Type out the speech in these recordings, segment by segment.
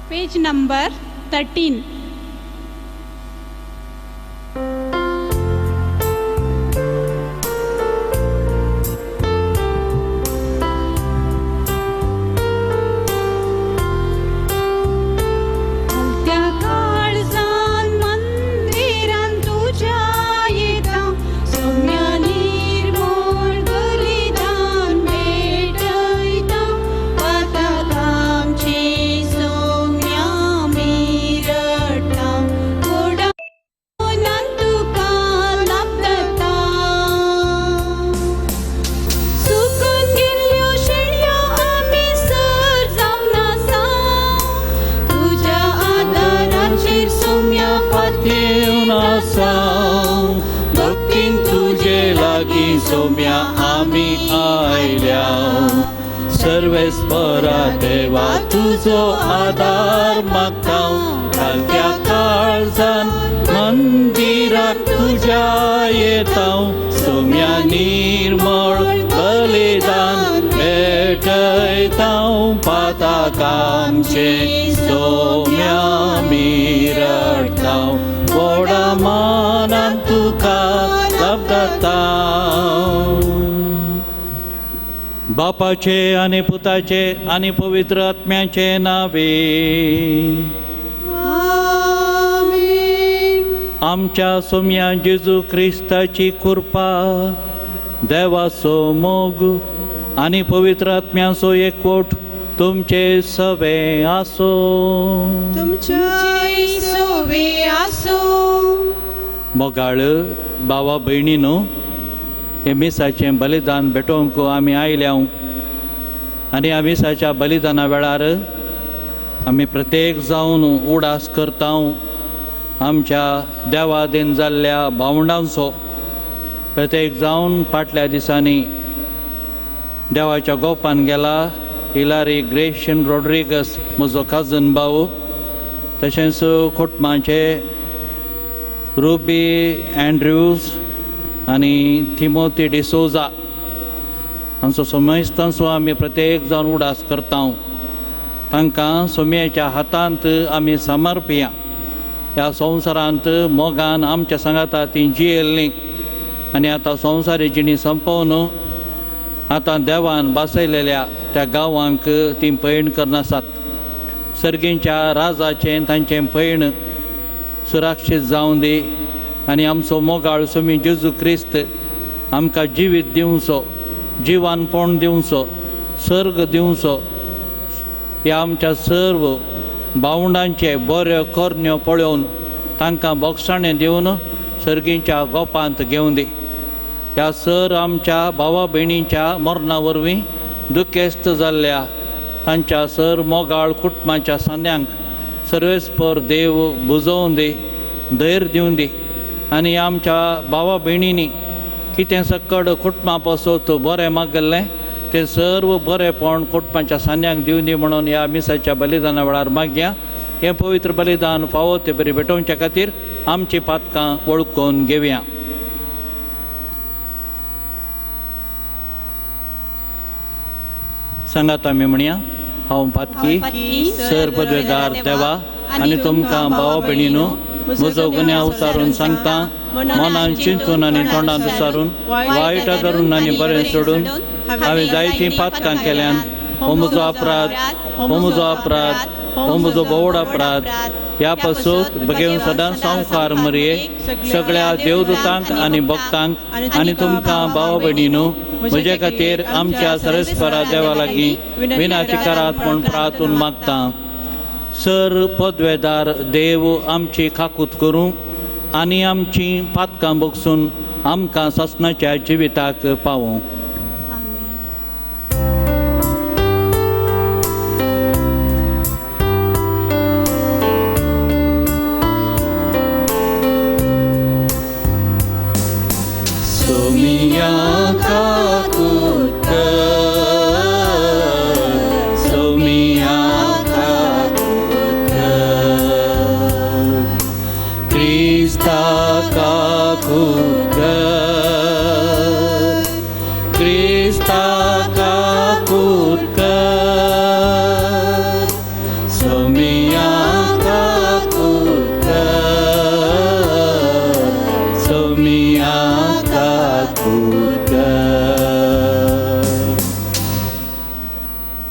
Page number 13. Saumya आम्ही आयल्या सर्वेस्परा देवा तुझो आधार मागता घालत्या काळजान मंदिराक तुझ्या येता सोम्या निर्मळ बलिदान भेटयता पाताक आमचे सोम्या मी रडता व्हडा मानान तुका लबता बापाचे आणि पुताचे आणि पवित्र आत्म्याचे नावे आमच्या सोम्या जेजू ख्रिस्ताची कृपा देवाचो मोग आणि पवित्र आत्म्याचो एकवट तुमचे सवे आसो मोगाळ भावा भयणीनो हे मिसाचें बलिदान भेटोवंक आमी आयल्या आनी ह्या मिसाच्या बलिदाना वेळार आमी प्रत्येक जावन उडास करता आमच्या देवादीन जाल्ल्या भावंडांचो प्रत्येक जावन फाटल्या दिसांनी देवाच्या गोपान गेला हिलारी ग्रेशन रॉड्रिगस म्हजो काजन भाव तशेंच खोटमाचे रुबी एंड्रूज आणि थिमोथी डिसोजा हांचो सोमेस्तांचो आमी प्रत्येक जावन उडास करता तांकां सोम्याच्या हातांत आमी समर्पया ह्या संवसारांत मोगान आमच्या सांगाता ती जियेल्लीं आनी आतां संवसारी जिणी संपवन आतां देवान बासयलेल्या त्या गांवांक ती पैण करनासात सर्गींच्या राजाचें तांचें पैण सुरक्षीत जावं दी आनी आमचो मोगाळ सोमी जेजू क्रिस्त आमकां जिवीत दिवचो जिवानपण दिवचो सर्ग दिवचो ह्या आमच्या सर्व भावंडांचे बऱ्यो करण्यो पळोवन तांकां बोगसाणें दिवन सर्गींच्या गोपांत घेवं दी ह्या सर आमच्या भावा भयणींच्या मरणा वरवीं दुखेस्त जाल्ल्या तांच्या सर मोगाळ कुटुंबाच्या सांद्यांक सर्वेस्पर देव बुजोवन दी धैर्य दिवन दी आनी आमच्या भावा भयणींनी कितें सकड कुटुंबा पासत बरें मागल्लें तें सर्व बरेंपण कुटुंबाच्या सांद्यांक दिवन दी म्हणून ह्या मिसाच्या बलिदाना वेळार मागया हें पवित्र बलिदान फावो ते बरी भेटोवचे खातीर आमची पातकां वळखून घेवया सांगात आमी म्हणया हांव पातकी सर पदवेदार देवा आनी तुमकां भावा भयणीनो म्हजो गुन्यांव उसारून सांगता मनान चिंतून आनी तोंडान उसारून वायट धरून आनी बरें सोडून हांवें जायतीं पातकां केल्यान हो म्हजो अपराध हो म्हजो अपराध हो म्हजो बोवड अपराध ह्या पासून बगेवन सदांच संवकार मरये सगळ्या देवदूतांक आनी भक्तांक आनी तुमकां भावा भयणीनो म्हजे खातीर आमच्या सर्वेस्परा देवा लागीं विनाची करात म्हूण प्रार्थून मागता सर पदवेदार देव आमची खाकूत करूं आनी आमची पातकां बोगसून आमकां ससनाच्या जिविताक पावूं सोमिया खाकूत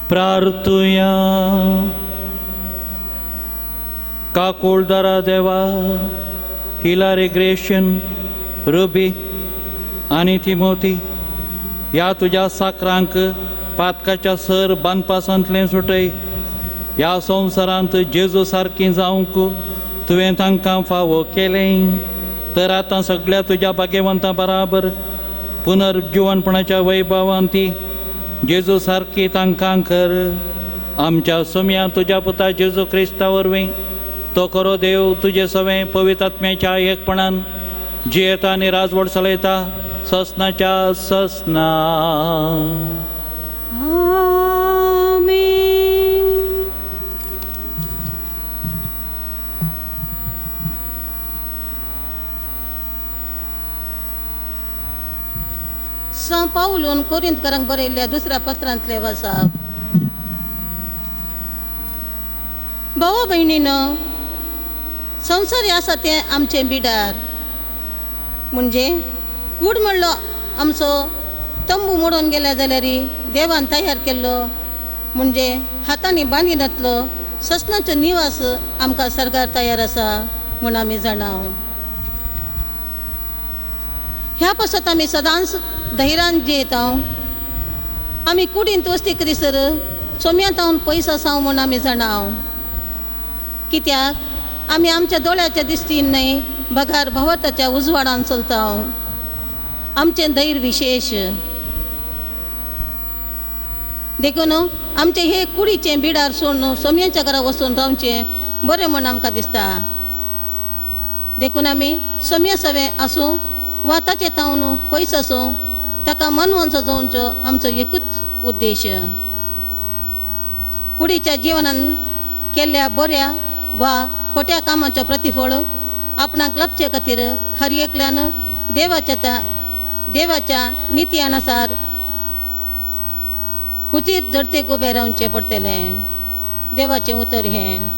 प्रार्थुया. काकुळदारा देवा, हिलारी ग्रेशन, रुबी आणि तिमोती ह्या तुज्या साकरांक पातकाच्या सर बांदपासांतलें सुटय. ह्या संवसारांत जेजू सारकीं जावंक तुवें तांकां फावो केलें. तर आतां सगळ्या तुज्या भाग्यवंतां बराबर पुनर्जीवनपणाच्या वैभवांत ती जेजू सारकी तांकां कर. आमच्या सोम्या तुज्या पुता जेजू क्रिस्ता वरवीं तो खरो देव तुजे सवें पवित्र आत्म्याच्या एकपणान जियेता आनी राजवट चलयता ससनाच्या ससना. सं पाऊलून कोरिंथकारांक बरयल्ल्या दुसऱ्या पत्रांतले वाचप. भावा भयणीनं, संवसारी आसा ते आमचे बिडार, म्हणजे कूड म्हणलो आमचो तंबू मोडून गेल्या जाल्यार देवान तयार केल्लो, म्हणजे हातांनी बांदिनातलो ससनाचो निवास आमकां सरकार तयार आसा म्हूण आमी जाणाव. ह्या पासत आमी सदांच धैर्यान जियेता. आमी कुडींत वस्ती करीसर सोम्यांत हांव पयस आसाव म्हूण आमी जाणाव. कित्याक आमी आमच्या दोळ्याच्या दिश्टीन न्हय, भगार भवताच्या उजवाडान चलता. आमचें धैर्य विशेष देखून आमचे हे कुडीचें बिडार सोडून सोम्यांच्या घरा वचून रावचें बरें म्हूण आमकां दिसता. देखून आमी सोम्या सवें आसूं वा ताचे तावन पयस आसूं ताका मनवंचो जावचो आमचो एकूच उद्देश. कुडीच्या जिवनान केल्ल्या बऱ्या वा खोट्या कामाचो प्रतिफळ आपणाक लपचे खातीर हर एकल्यान देवाच्या निती अनुसार हुचीर जडतेक उबें रावचें पडटलें. देवाचें उतर हें.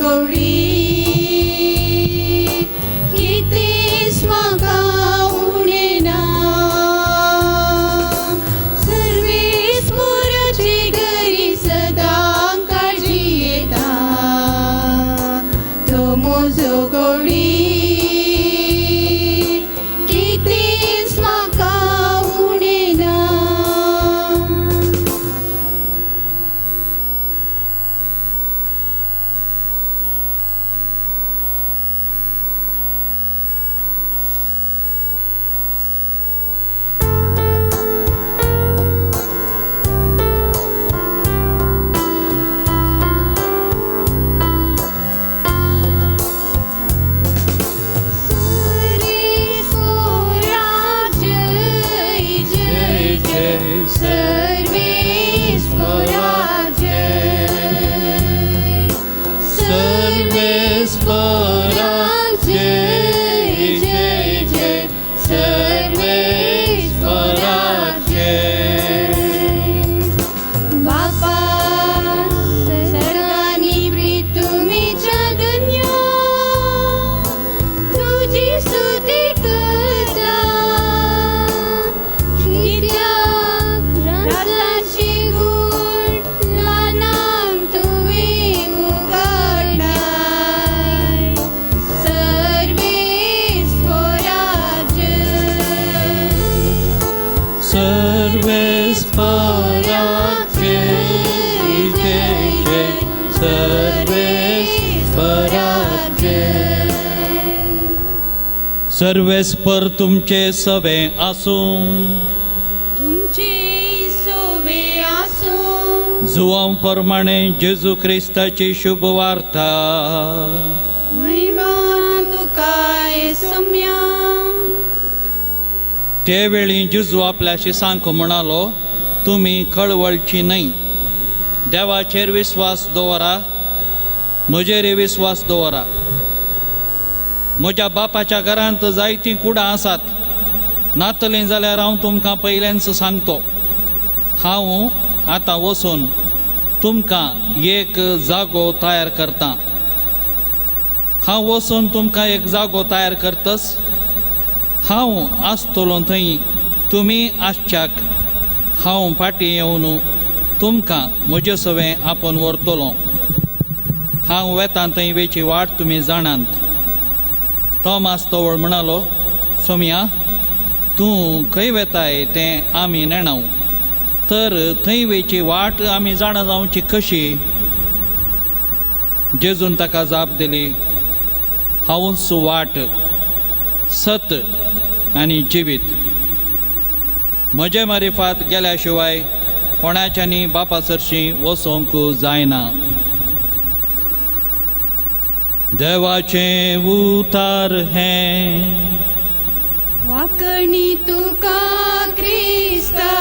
गौरी म्हजो गोडी कितेंच म्हाका उणेना. सर्वेस्पर तुमचे सवे आसूं, तुमचे सोवे आसूं. जुवां प्रमाणे जेजू क्रिस्ताची शुभ वार्ता. महिमा तुका येसुम्या. ते वेळी जेजू आपल्या शिसांक म्हणालो, तुमी कळवळची न्हय. देवाचेर विस्वास दवरा, म्हजेर विस्वास दवरा. म्हज्या बापाच्या घरांत जायतीं कुडां आसात. नातलीं जाल्यार हांव तुमकां पयलेंच सांगतो. हांव आतां वचून तुमकां एक जागो तयार करतां. हांव वचून तुमकां एक जागो तयार करतस. हांव आसतलों थंय तुमी आसच्याक. हांव फाटीं येवन तुमकां म्हजे सवें आपोवन व्हरतलों. हांव वेतां थंय वेची वाट तुमी जाणात. तोमास तवळ म्हणालो, सोम्या, तूं खंय वेताय तें आमी नेणाव, तर थंय वेची वाट आमी जाणा जावची कशी? जेजून ताका जाप दिली, हांवूच वाट, सत आनी जिवीत. म्हजे मारिफात गेल्या शिवाय कोणाच्यानी बापा सरशी वचोंक जायना. देवाचे उतार हें. वाकणी तुका क्रिस्ता.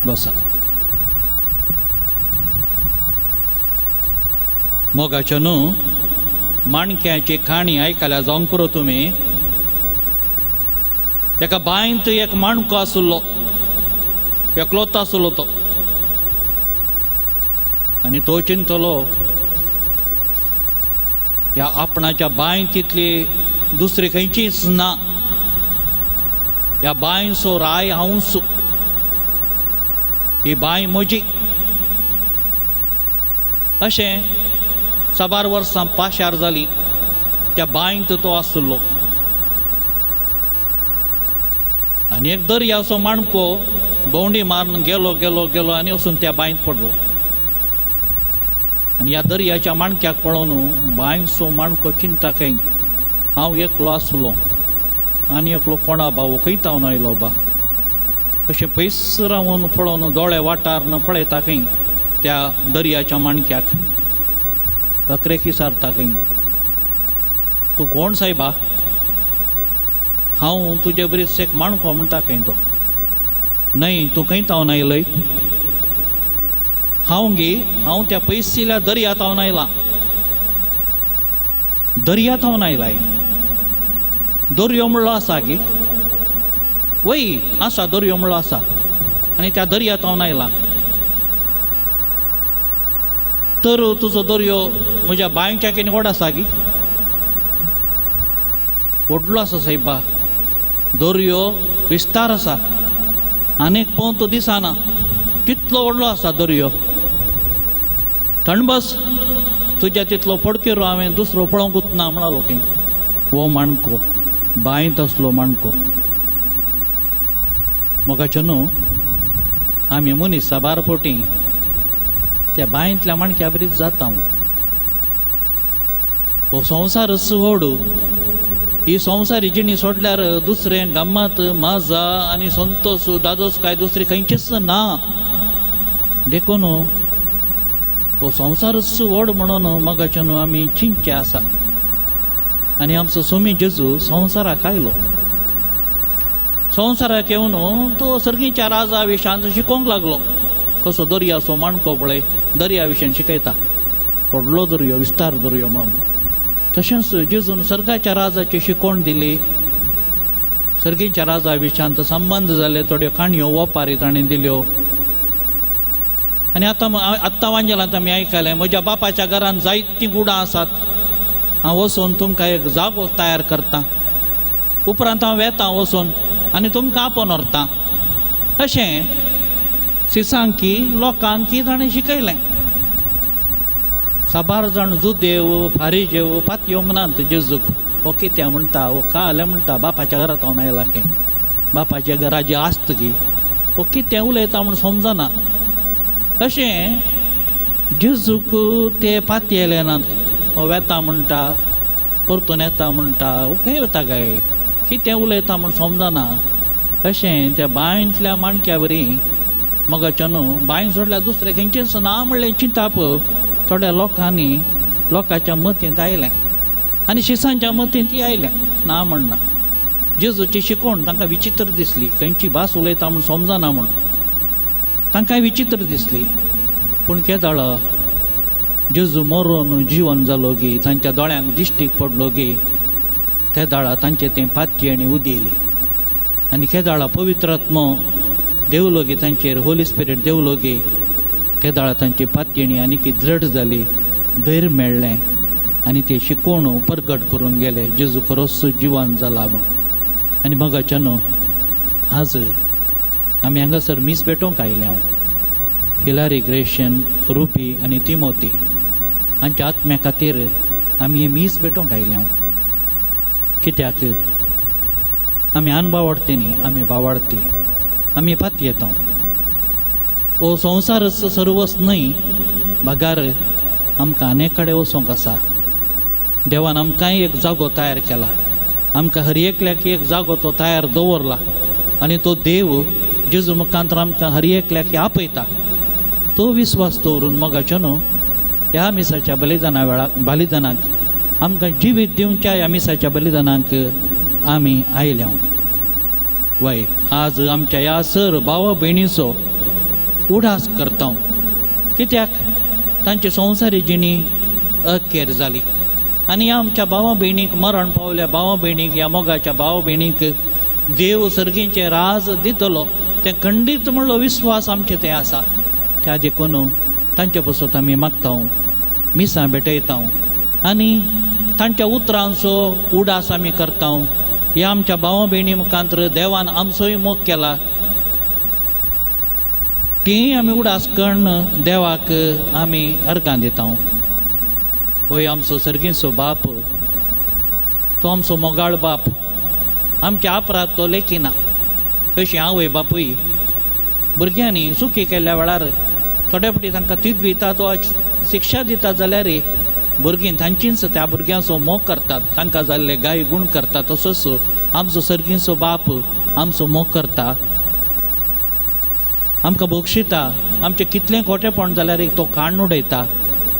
बसा. मोगाच्या न्हू माणक्याची काणी आयकल्या जावंक पुरो तुमी. एका बांयत एक माणको आसलो, एकलोच आसलो तो. आनी तो चिंतलो, ह्या आपणाच्या बांयत इतली दुसरी खंयचीच ना. ह्या बांयचो राय हांवूच. ही बांय म्हजी. अशें 12 वर्सां पाशार जालीं. त्या बांयत तो आसलो. आनी एक दर्याचो माणको भोंवडी मारून गेलो गेलो गेलो आनी वचून त्या बांयत पडलो. आनी ह्या दर्याच्या माणक्याक पळोवन बांयचो माणको चिंता खंय, हांव एकलो आसलो आनी एकलो कोणा भाव खंय तावन आयलो बा. अशें पयस रावन पळोवन दोळे वाटारन पळयता खंय त्या दर्याच्या माणक्याक. अकरेक विचारता खंय, तूं कोण सायबा? हांव तुजे बरीच एक माणको म्हणटा खंय तो. न्हय, तूं खंय तावन आयलय? हांव त्या पयसिल्ल्या दर्या तावन आयलां. दर्या तावन आयलाय? दर्यो म्हणलो आसा गे? वय आसा, दर्यो म्हणलो आसा. आनी त्या दर्या तावन आयलां. तर तुजो दर्यो म्हज्या बांयच्या कितें व्हड आसा गे? व्हडलो आसा सायबा. दर्यो विस्तार आसा. आनीक पळोवन तो दिसना तितलो व्हडलो आसा दर्यो. थंड बस, तुज्या तितलो पडकेरो हांवें दुसरो पळोवंकूच ना म्हणलो खंय वो माणको बांयत असलो माणको. मोगाचे न्हू आमी मनीस साबार पोटी त्या बांयतल्या माणक्या बरीच जाता. हो संवसार व्हड, ही संवसारी जिणी सोडल्यार दुसरें गम्मत मजा आनी संतोष दादोस काय दुसरी खंयचीच ना. देखून हो संवसारच व्हड म्हणून मोगाचे न्हू आमी चिंतचे आसा. आनी आमचो स्वामी जेजू संवसाराक आयलो. संवसाराक येवन तो सर्गीच्या राजा विशयांत शिकोवंक लागलो. कसो दर्याचो माणको पळय दर्या विशयान शिकयता, व्हडलो दर्यो विस्तार दर्यो म्हणून. तशेंच जेजून सर्गाच्या राजाची शिकोवण दिली. सर्गीच्या राजा विशयांत संबंध जाले, थोड्यो काणयो ओपारी ताणें दिल्यो. आनी आत्तां वांजेलांत आमी आयकलें म्हज्या बापाच्या घरांत जायतीं कुडां आसात, हांव वचून तुमकां एक जागो तयार करतां, उपरांत हांव येतां वचून आनी तुमकां आपोवन व्हरतां. अशें सिसांकी लोकांक ताणें शिकयलें. साबार जाण जुदेव फारिजेव पात येवंक नात जेजूक. हो कितें म्हणटा, हो काले म्हणटा बापाच्या घरांत हांव आयला खंय, बापाच्या घराची आस्त गी, हो कितें उलयता म्हूण समजना. अशें जेजूक ते पात येले नात. हो येता म्हणटा, परतून येता म्हणटा, हो खंय वता काय, कितें उलयता म्हूण समजना. अशें त्या बांयतल्या माणक्या बरी मोगाचे न्हू बांय सोडल्यार दुसरें खंयचेंच ना म्हणलें चिंताप थोड्या लोकांनी लोकांच्या मतींत आयलें आनी शिसांच्या मतींत आयलें ना म्हणना. जेजूची शिकोवण तांकां विचित्र दिसली, खंयची भास उलयता म्हूण समजना म्हूण तांकांय विचित्र दिसली. पूण केदाळा जेजू मरून जिवन जालो गे, तांच्या दोळ्यांक दिश्टीक पडलो गे, त्या दाळा तांचे तें पातची आनी उदेली. आनी केदाळा पवित्र आत्मो देवलो गे तांचेर, होली स्पिरीट देवलो गे. केदाळा तांची पातयेणी आनी दृढ जाली, धैर्य मेळ्ळें आनी ते शिकोवण परगट करून गेले जेजू खरोच जिवन जाला म्हूण. आनी मोगाचे न्हू आज आमी हांगासर मीस पेटोवंक आयले. हांव हिलारी ग्रेशन रुपी आनी तिमोती हांच्या आत्म्या खातीर आमी हे मीस पेटोवंक आयले. हांव कित्याक आमी अनबावडते न्ही, आमी बावाडते, आमी पात येता. हो संवसारच सर्वच न्हय, भागार आमकां अनेक कडेन वचोंक आसा. देवान आमकांय एक जागो तयार केला, आमकां हर एकल्याक एक जागो तो तयार दवरला. आनी तो देव जेजू मुखांतर आमकां हर एकल्याक आपयता. तो विस्वास दवरून मोगाचे न्हू ह्या मिसाच्या बलिदानाक आमकां जिवीत दिवच्या ह्या मिसाच्या बलिदानाक आमी आयल्या. वय आज आमच्या ह्या सर भावा भयणीचो उडास करता. कित्याक तांची संवसारी जिणी अखेर जाली आनी ह्या आमच्या भावा भयणीक मरण पावल्या भावा भयणीक, ह्या मोगाच्या भावा भयणीक देव सर्गीचें राज दितलो तें खंडीत म्हणलो विस्वास आमचें तें आसा. त्या देखून तांचे पासून आमी मागता, मिसां भेटयता आनी तांच्या उतरांचो उडास आमी करता. ह्या आमच्या भावा भयणी मुखांतर देवान आमचोय मोग केला, तीय आमी उडास करून देवाक आमी अर्गां दिता. वय आमचो सर्गीचो बाप, तो आमचो मोगाळ बाप, आमच्या आपरात तो लेखिना. कशी हांवय बापूय भुरग्यांनी सुखी केल्ल्या वेळार थोड्या फावटी तांकां तिदविता, तो शिक्षा दिता जाल्यार भुरगीं तांचीच त्या भुरग्यांचो मोग करतात, तांकां जाल्ले गाय गूण करतात. तसोच आमचो सर्गीचो बाप आमचो मोग करता, आमकां बक्षिता. आमचें कितलें खोटेपण जाल्यार तो काडून उडयता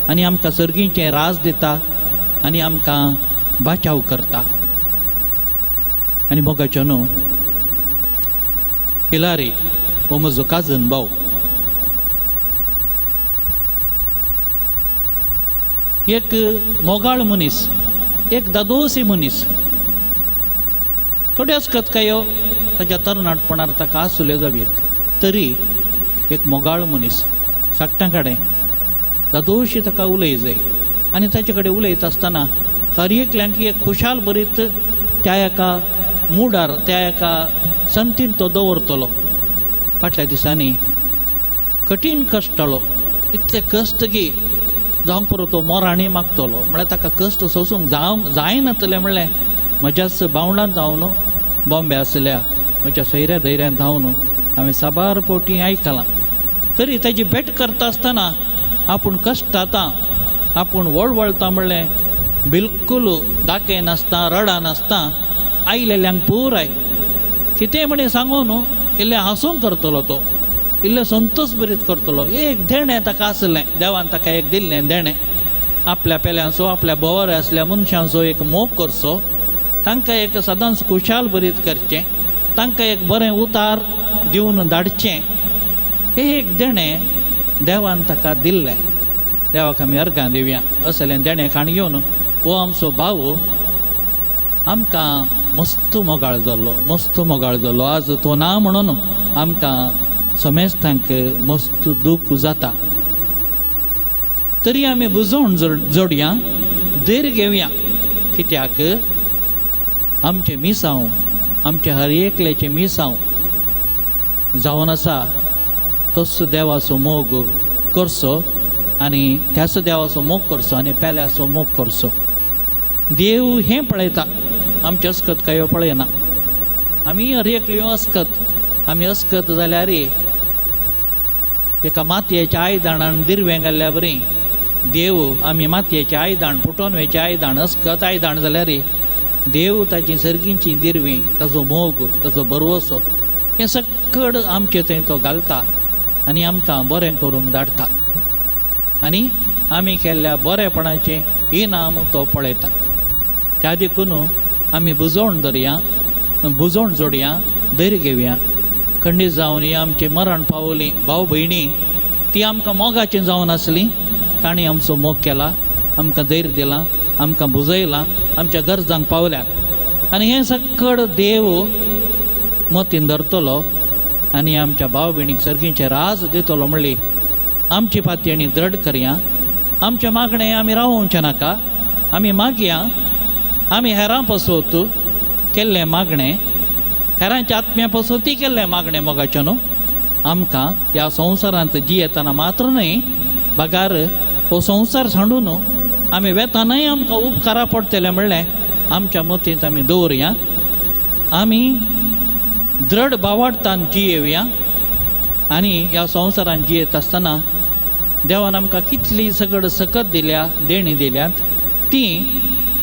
आनी आमकां सर्गीचें राज दिता आनी आमकां बाचाव करता. आनी मोगाचे न्हू हिलारी हो म्हजो काजन भाव. एक मोगाळ मनीस, एक दादोसी मनीस, थोड्याच कथकायो ताच्या तरणाटपणार ताका आसुल्यो जावीत, तरी एक मोगाळ मनीस साकट्या कडेन दादोशी ताका उलय जाय. आनी ताचे कडेन उलयता आसतना हर एकल्यांक एक खुशाल बरीत त्या एका मुडार, त्या एका संतीन तो दवरतलो. फाटल्या दिसांनी कठीण कश्ट आलो, इतले कश्ट गी जावंक पुरो तो मोराणी मागतलो म्हळ्यार ताका कश्ट सोसूंक जायनातलें म्हणलें म्हज्याच बावंडांत हांव न्हू बॉम्बे आसल्या म्हज्या सोयऱ्या धैर्यांत हांव न्हू हांवें साबार पोटी आयकलां तरी ताजी भेट करता आसतना आपूण कश्ट जाता आपूण वळवळटा म्हणलें बिलकूल दाखे नासता रडा नासता आयलेल्यांक पुराय कितें म्हणे सांगो न्हू इल्लें हांसूंक करतलो तो इल्लें संतोश भरीत करतलो एक देणें ताका आसलें देवान ताका एक दिल्लें देणें आपल्या पेल्यांचो आपल्या बोवाऱ्या आसल्या मनशांचो एक मोग करचो तांकां एक सदांच खुशाल भरीत करचें तांकां एक बरें उतार दिवन धाडचें हें एक देणें देवान ताका दिल्लें देवाक आमी अर्गां दिवया असलें देणें खाण घेवन हो आमचो भाव आमकां मस्त मोगाळ जाल्लो आज तो ना म्हणून आमकां समेस्तांक मस्त दूख जाता तरी आमी बुजोवन जोडया धैर्य घेवया कित्याक आमचें मिसांव आमचे हर एकल्याचें मिसांव जावन आसा तसो देवाचो मोग करचो आनी त्याच देवाचो मोग करचो आनी पेल्याचो मोग करचो देव हें पळयता आमचे अस्कत कांय पळयना आमी हर एकल्यो अस्कत आमी अस्कत जाल्यार एका मातयेच्या आयदाणान दिरवें घाल्ल्या बरी देव आमी मातयेचें आयदाण फुटोन वेचें आयदाण अस्कत आयदाण जाल्यार देव ताची सर्गींची दिरवीं ताचो मोग ताचो बरवसो हें सकड आमचे थंय तो घालता आनी आमकां बरें करूंक धाडटा आनी आमी केल्ल्या बरेपणाचें इनाम तो पळयता त्या देखून आमी बुजोवन जोडया धैर्य घेवया खंडीत जावन ही आमची मरण पावली भाव भयणी ती आमकां मोगाचीं जावन आसलीं तांणी आमचो मोग केला आमकां धैर्य दिलां आमकां बुजयलां आमच्या गरजांक पावल्यात आनी हें सकड देव मतीन धरतलो आनी आमच्या भाव भयणीक सर्गीचें राज दितलो म्हणली आमची पातयणी दृढ करया आमचें मागणें आमी रावोवचें नाका आमी मागया आमी हेरां पसोवत केल्लें मागणें हेरांच्या आत्म्या पसोवती केल्लें मागणें मोगाचें न्हू आमकां ह्या संवसारांत जियेतना मात्र न्हय बागार हो संवसार सांडून आमी वेतानय आमकां उपकारा पडटले म्हणलें आमच्या मतींत आमी दवरया आमी दृढ बावार्थान जियेवया आनी ह्या संवसारांत जियेत आसतना देवान आमकां कितली सगळ सकत दिल्या देणी दिल्यात ती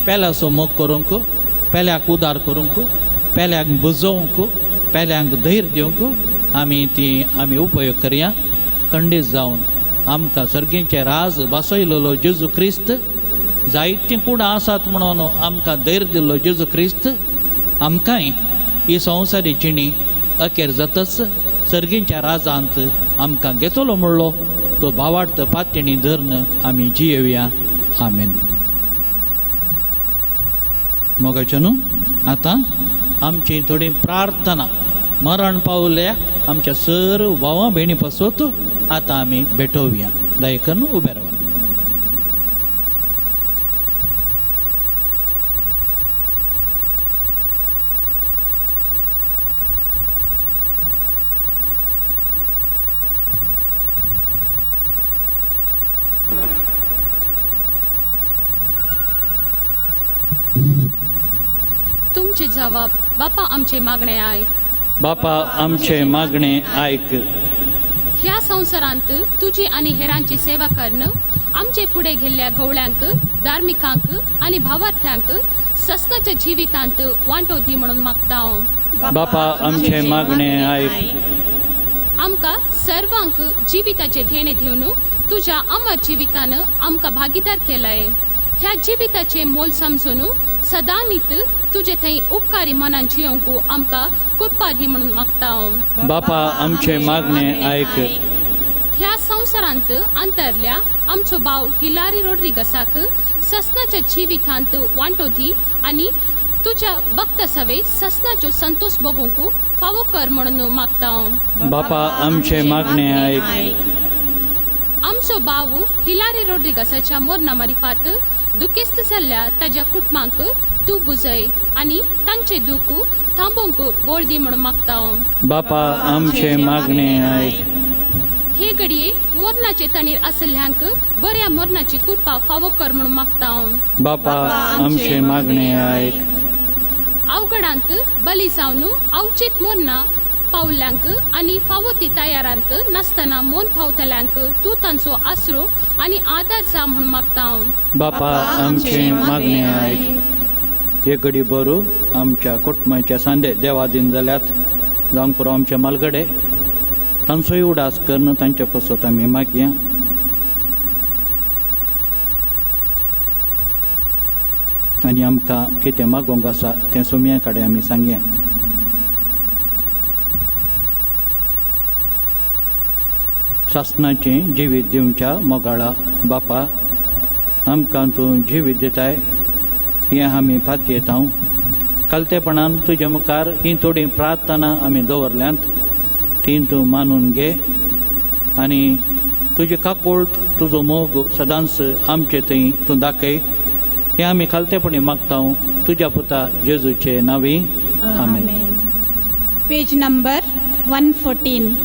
पेल्याचो मोग करूंक पेल्याक उदार करूंक पेल्याक बुजोवंक पेल्यांक धैर्य दिवंक आमी उपयोग करया खंडीत जावन आमकां सर्गीचें राज बसयलेलो जेजू क्रिस्त जायतीं कुडां आसात म्हणून आमकां धैर्य दिल्लो जेजू क्रिस्त आमकांय ही संवसारी जिणी अखेर जातच सर्गीच्या राजांत आमकां घेतलो म्हणलो तो भावार्थ पातयणी धरून आमी जियेवया आमेन. मोगाचें न्हू आतां आमची थोडी प्रार्थना मरण पावल्या आमच्या सर्व भावां भयणी पासत आतां आमी भेटोवया. दयेकन उबे रावा. तुमचे जवाब बापा आमचे मागणे आयक. बापा आमचे मागणे आयक. ह्या संवसारांत तुजी आनी हेरांची सेवा करणं आमचे फुडें गेल्ल्या गवळ्यांक धार्मिकांक आनी भावार्थ्यांक ससनाच्या जिवितांत वांटो दी म्हणून मागता हांव. बापा आमचे मागणे आयक. आमकां सर्वांक जिविताचे देणे दिवन तुज्या अमर जिवितान आमकां भागीदार केलाय. ह्या जिविताचे मोल समजून सदांनीत तुजे थंय उपकारी मनान जियोंक आमकां कृपा दी म्हणून मागता हांव. बापा आमचे मागणे आयक. ह्या संवसारांत अंतरल्या आमचो भाव हिलारी रोड्रिगसाक ससनाच्या जिवितांत वांटो दी आनी तुज्या भक्त सवे ससनाचो संतोष भोगूंक फावो कर म्हणून मागता हांव. बापा आमचे मागणे आयक. आमचो भाव हिलारी रोड्रिगसाच्या मोरणा मारिफात दुखेस्त जाल्ल्या ताज्या कुटुंबांक तूं बुजय आनी तांचे दूख थांबोवंक बोळ दी म्हणून मागता हांव. बापा आमचे मागणे आयक. हे घडये मोरणाचे तणीर आसल्ल्यांक बऱ्या मोरणाची कृपा फावो कर म्हणून मागता हांव. बापा आमचे मागणे आयक. अवघडांत बली जावन अवचित मोरना पावल्यांक आनी फावो ती तयारांत नासतना मोन पावतल्यांक तूं तांचो आसरो आनी आदार जा म्हणून मागता हांव. बापा आमचे मागणे आयक. एक घडी बरो आमच्या कुटुंबाच्या सांदे देवादीन जाल्यात जावंक पुरो आमचे मालगडे तांचोय उडास करून तांचे पसत आमी मागया. आनी आमकां कितें मागोवंक आसा तें सुमया कडेन आमी सांगया. शासनाचें जिवीत दिवच्या मोगाळा बापा आमकां तूं जिवीत दिताय हें आमी फात येता. कालतेपणान तुजे मुखार ही थोडी प्रार्थना आमी दवरल्यांत ती तूं मानून घे आनी तुजे काकूळट तुजो मोग सदांच आमचे थंय तूं दाखय हें आमी खालतेपणी मागता तुज्या पुता जेजूचे नांवी आमेन. Page number 114.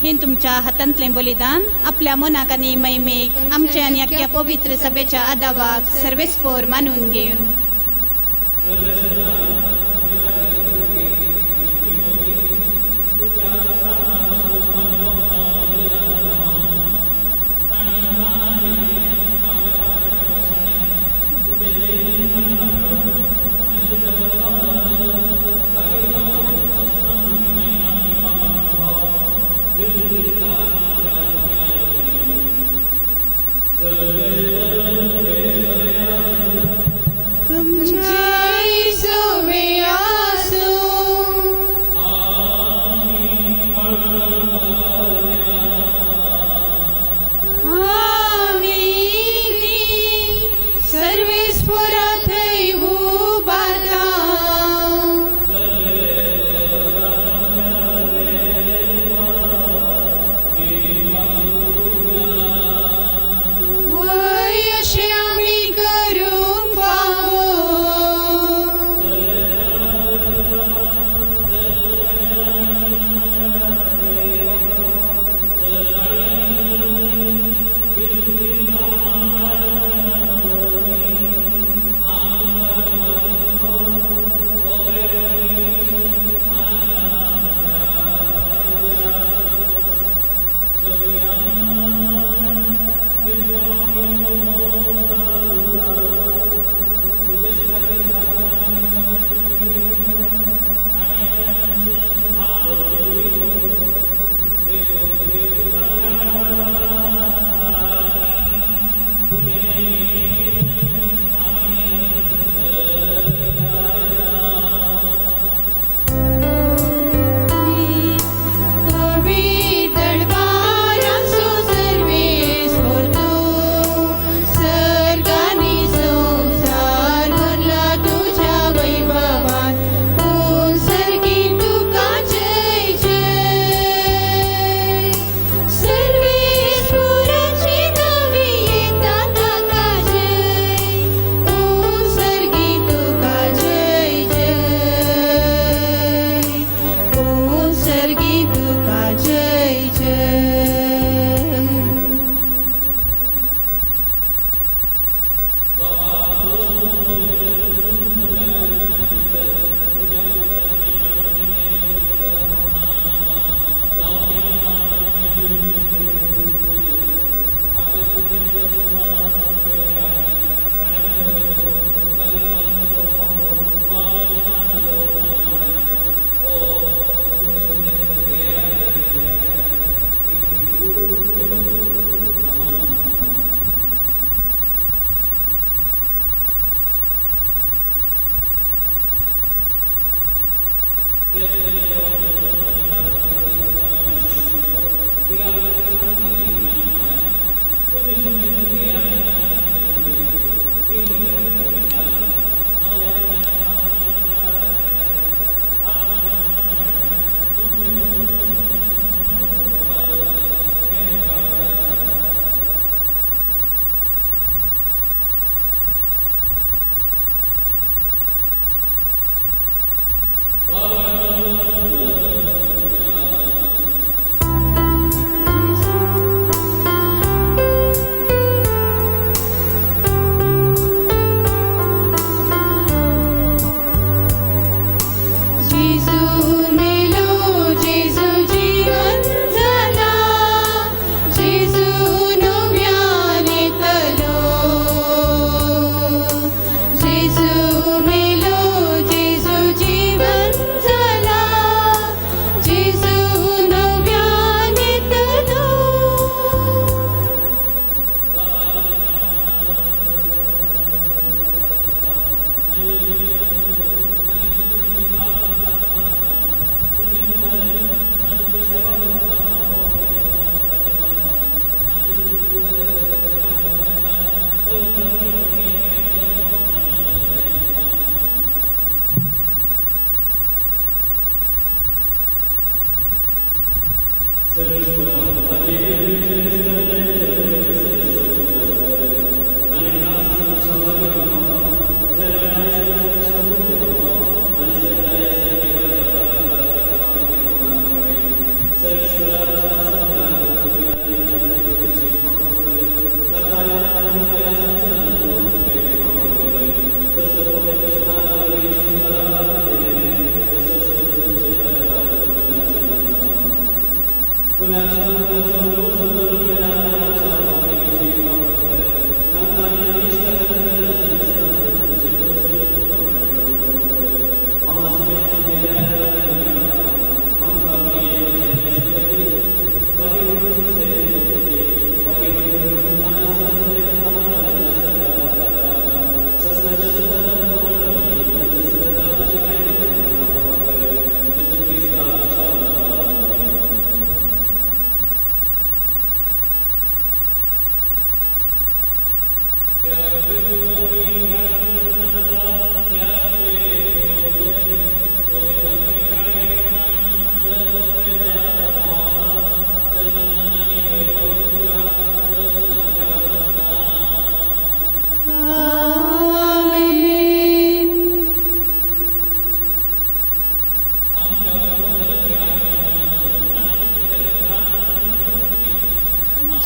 हे तुमच्या हातांतलें बलिदान आपल्या मनाक आनी मैमेक आमच्या आनी अख्ख्या पवित्र सभेच्या आदावाक सर्वेस्पोर मानून घेव.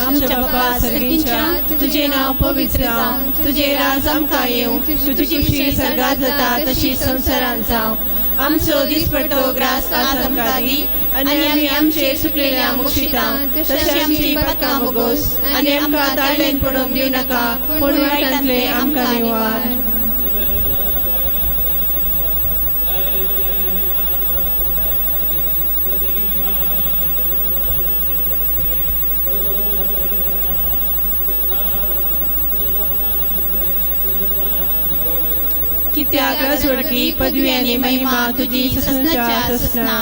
आमच्या बाप्पा सर्गींच्या तुझे नाव पवित्र जावं, तुझे राज आमकां येवं, तुझी खुशी सर्गात जाता तशी संवसारांत जावं. आमचो दिसपट्टो ग्रास आज आमकां दी, आनी आमी आमचे चुकलेल्या मुक्षिता तशी आमची पातकां मोगोस, आनी आमकां ताळ्यान पडोवंक दिवं नाका, पूण वायटांतले आमकां निवार. कित्याक राजवडकी पदवी आनी महिमा तुजी ससनाच्या ससना.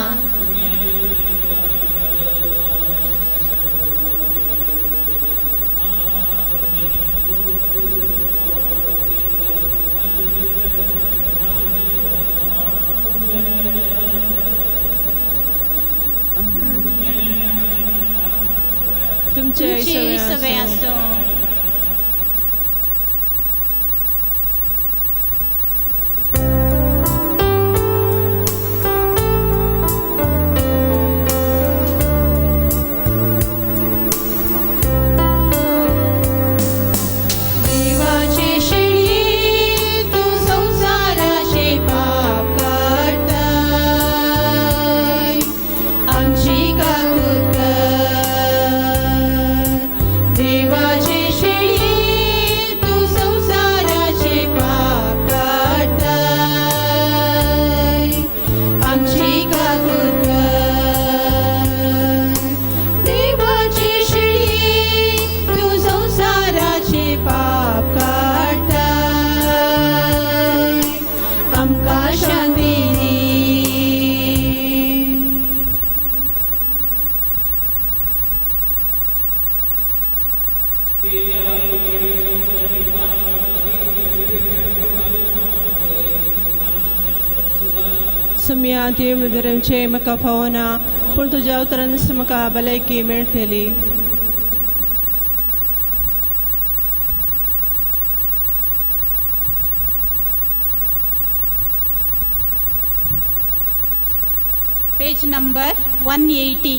तुमचे सवय आसो. आमची काकूत कर. सुम्या देव मुदरमचे म्हाका फावना पूण तुज्या उतरान म्हाका भलायकी मेळटली. Page number 180.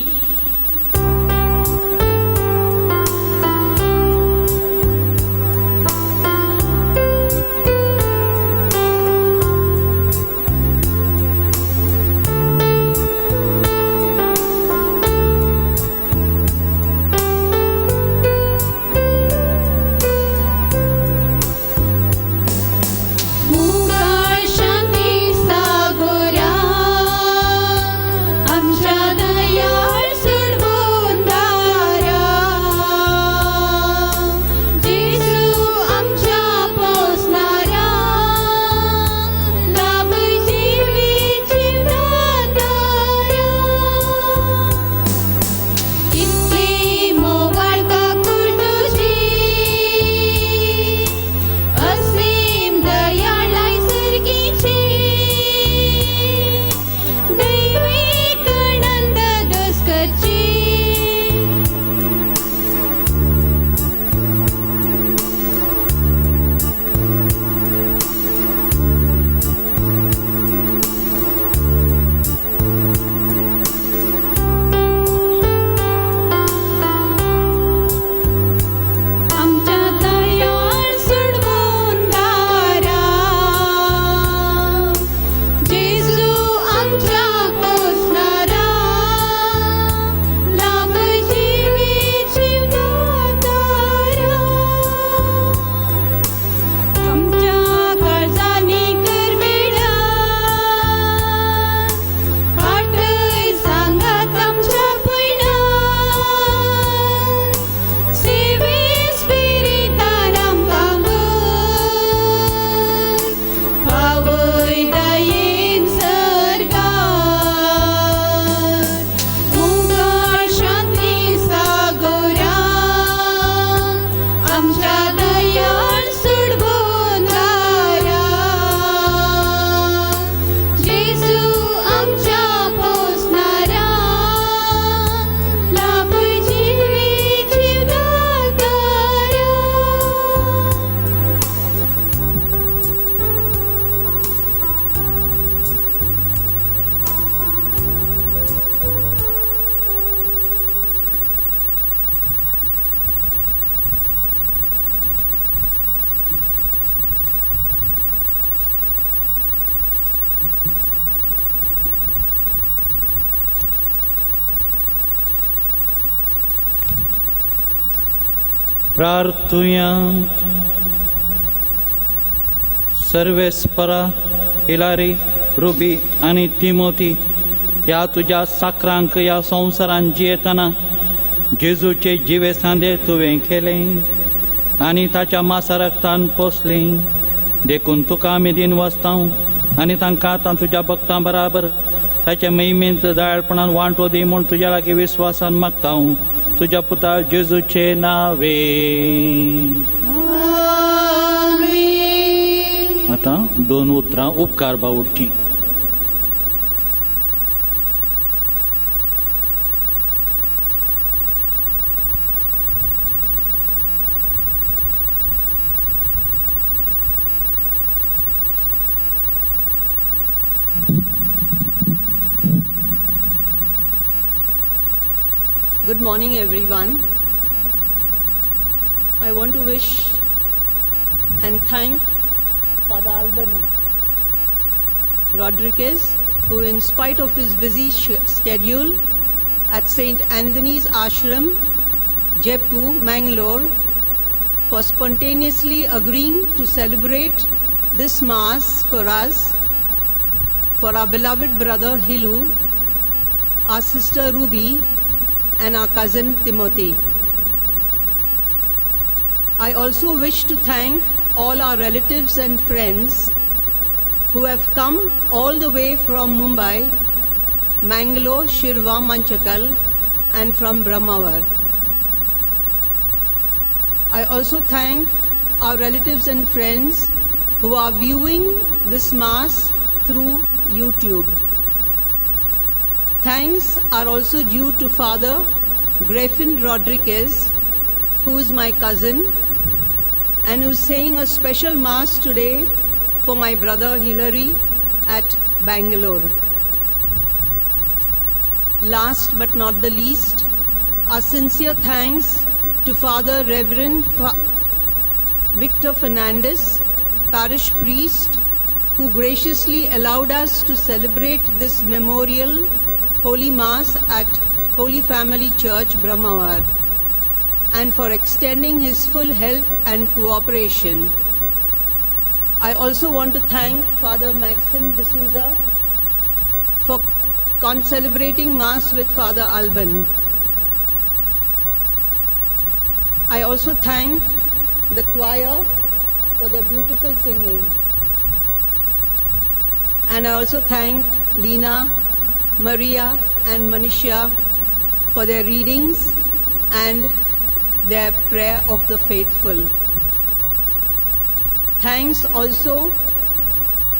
प्रार्थुया. सर्वेस्परा, हिलारी, रुबी आणि तिमोथी या तुझ्या साकरांक या संवसारान जियेतना जेजूचे जिवे सांदे तुवें केले आणि ताच्या मासा रक्तान पोसले. देखून तुका आमी दिन वस्तांव आनी तांकां आतां तुज्या भक्तां बराबर ताच्या महिमेंत दयाळपणान वांटो दी म्हूण तुज्या लागीं विस्वासान मागतां तुझ्या पुता जेजूचे नावे. आता 2 उतरां उपकार बावडची. Good morning, everyone. I want to wish and thank Father Albert Rodriguez, who in spite of his busy schedule at St. Anthony's Ashram, Jaipur, Mangalore, for spontaneously agreeing to celebrate this Mass for us, for our beloved brother Hilu, our sister Ruby, and our cousin Timothy. I also wish to thank all our relatives and friends who have come all the way from Mumbai, Mangalore, Shirva, Manchakal, and from Brahmavar. I also thank our relatives and friends who are viewing this Mass through YouTube. Thanks are also due to Father Griffin Rodriguez, who is my cousin and who's saying a special Mass today for my brother Hilary at Bangalore. Last but not the least, our sincere thanks to Father Reverend Victor Fernandez, parish priest, who graciously allowed us to celebrate this memorial Holy Mass at Holy Family Church, Brahmawar, and for extending his full help and cooperation. I also want to thank Father Maxim D'Souza for celebrating Mass with Father Alban. I also thank the choir for their beautiful singing. And I also thank Lena, Maria and Manisha for their readings and their prayer of the faithful. Thanks also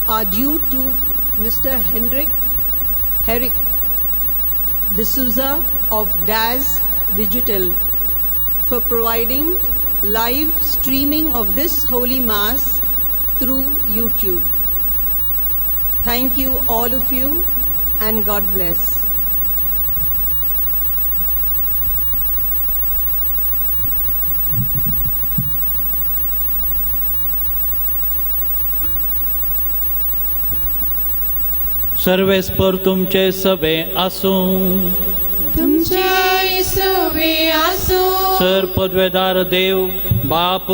are due to Mr. Herrick D'Souza of DAS Digital for providing live streaming of this Holy Mass through YouTube. Thank you, all of you, and God bless. सर्वेस्पर तुमचे सभे आसूं तुमचे सवे आसो sir पदवेदार देव बाप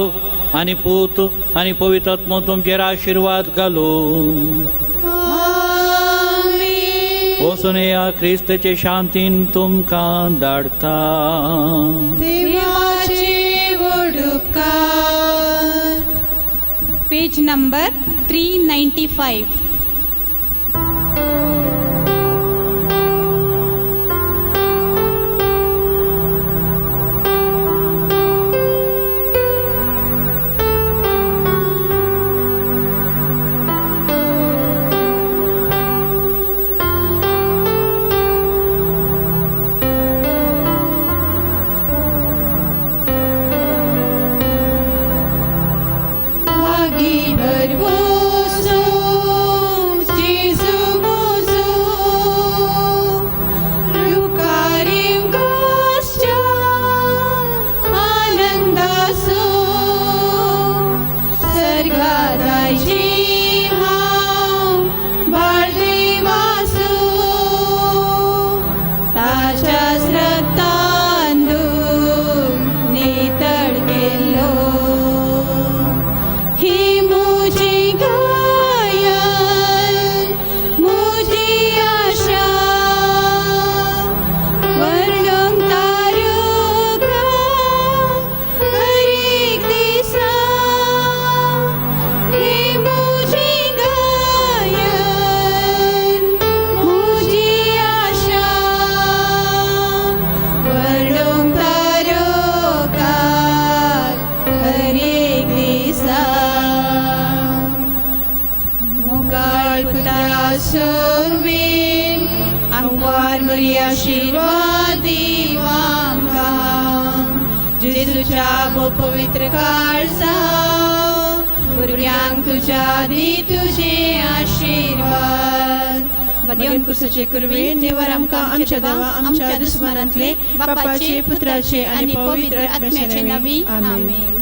आणि पूत आणि पवित्र आत्मा तुमचेर आशीर्वाद घालूं. आमीन. वचून या क्रिस्ताचे शांतीन तुमकां धाडटा. देवाचे वडुपकार. Page number 395. पवित्र काळजा भुरग्यांक तुझ्या दी तुझे आशीर्वाद. वदेवन कुर्साचे कुरवे निवर आमकां आमच्या देवा आमच्या दुस्मनांतले बापाचे पुत्राचे आणि पवित्र आत्म्याचे नावी. आमेन.